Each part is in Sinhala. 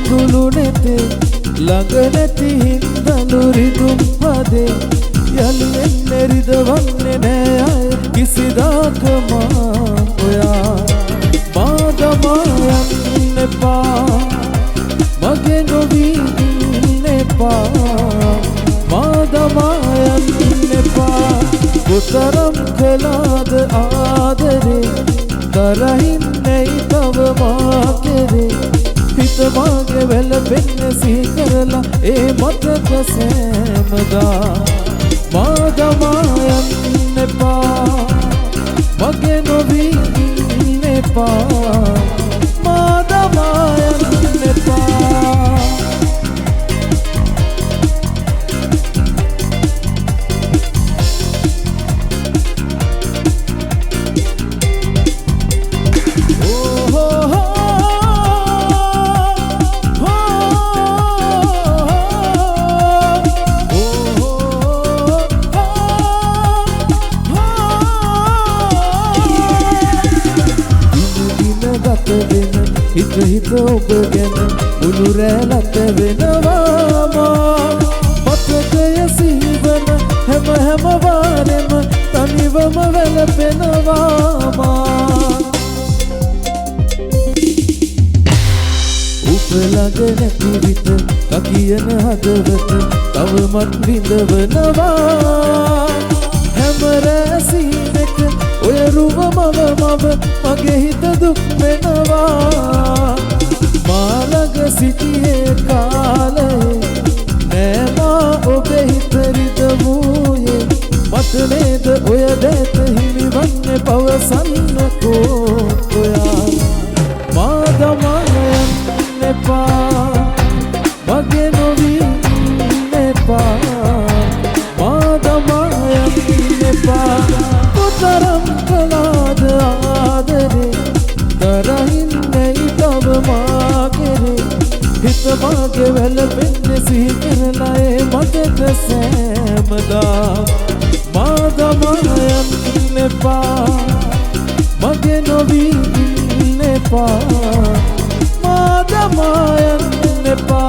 කඳුළු නෙතේ ළඟ නැති හින්දලු රිදුම් හදේ යලි එන්නේ රිදවන්නේ නෑ අය කිසිදාක මා ඔයා මාදමා යන්න එපා මගේ නොවී ඉන්න එපා මාදමා යන්න එපා කොතරම් කළාද ආදරේ තරහින්නේ තව මා කෙරේ හිත මාගේ වැළපෙන්න සිහි කරලා ඒ මතක සෑමදා මාදමා යන්න එපා මගේ නොවී ඉන්න එපා මාදමා යන්න එපා හිත ඔබ ගැන මුළු රැළත වෙනවාමා මතකය සිහිවන හැම වාරෙම තනිවම වැළපෙනවාමා ඔබ ළඟ නැති විට කකියන හදවත තවමත් විඳවනවා හැම රැසීමක ඔය රුව මව මගේ හිත දුක් වෙනවා මා ළඟ සිටියේ කාලයේ නෑ මා ඔබේ හිත රිදවූයේ මට නේද ඔය දැත හිමිවන්නේ පවසන්නකෝ ඔයා මාදමා යන්න එපා මගේ නොවී ඉන්න එපා මාදමා යන්න එපා කොතරම් කළාද ආදරේ තරහින්නේ තව මා කෙරේ හිත මාගේ වැළපෙන්නේ සිහි කරලා ඒ මතක සෑමදා මාදමා යන්න එපා මගේ නොවී ඉන්න එපා මාදමා යන්න එපා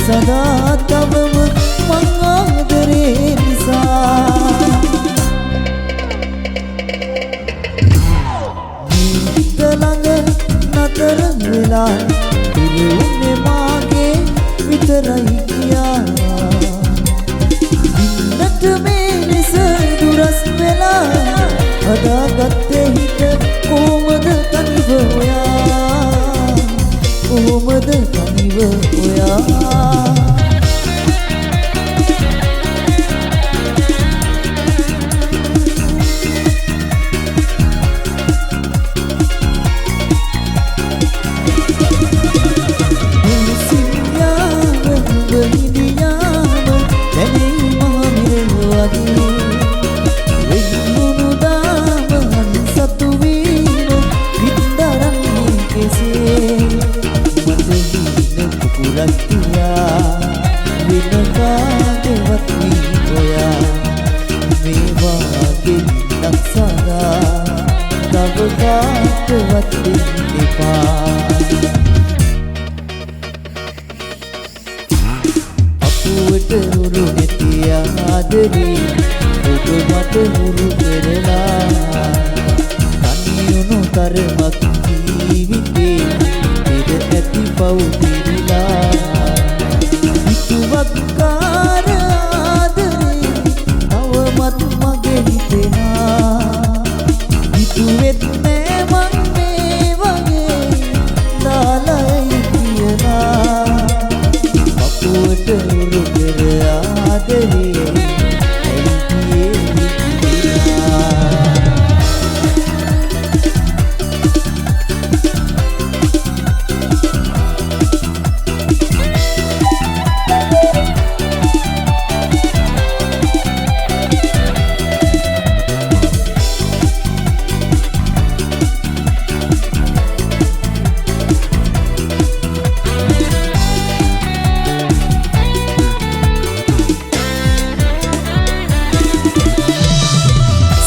සදා තවම මං ආදරේ නිසා හිත ළඟ නතර වෙලා ඉරුන්නේ මාගේ විතරයි කියා ඉන්නට මේ ලෙස දුරස් වෙලා හදාගත්තේ හිත කොහොමද තනිව ඔයා කොහොමද තනිව ඔයා අපුවට හුරු නැති ආදරේ ඔබ මට හුරු කරලා තනියුණු තරමක් ජීවිතේ පෙර ඇති පව් පිරිලා හිතුවක්කාර ආදරේ තවමත් මගේ හිතෙනා හිතුවෙත් නෑ මං මේ වගේ දාලයි කියනවා ආදරේ ඇයි කියේ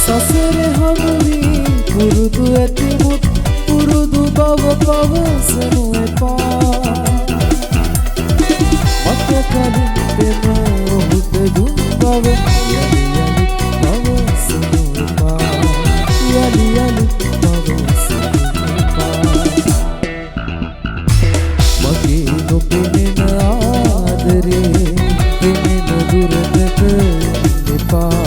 සසර හමුවී පුරුදු ඇතිමුත් පුරුදු බව පවසනු එපා මත කලින් පෙම ඔහුට දුන් බව යලි යලිත් පවසනු එපා යලි යලිත් පවසනු එපා මගේ නොපෙනෙන ආදරේ පෙනෙන දුරකට එපා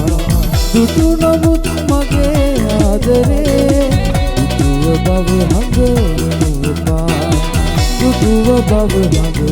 දුටු නමුත් මගේ ආදරේ දුටුව බව හඟවනු එපා දුටුව බව හඟවනු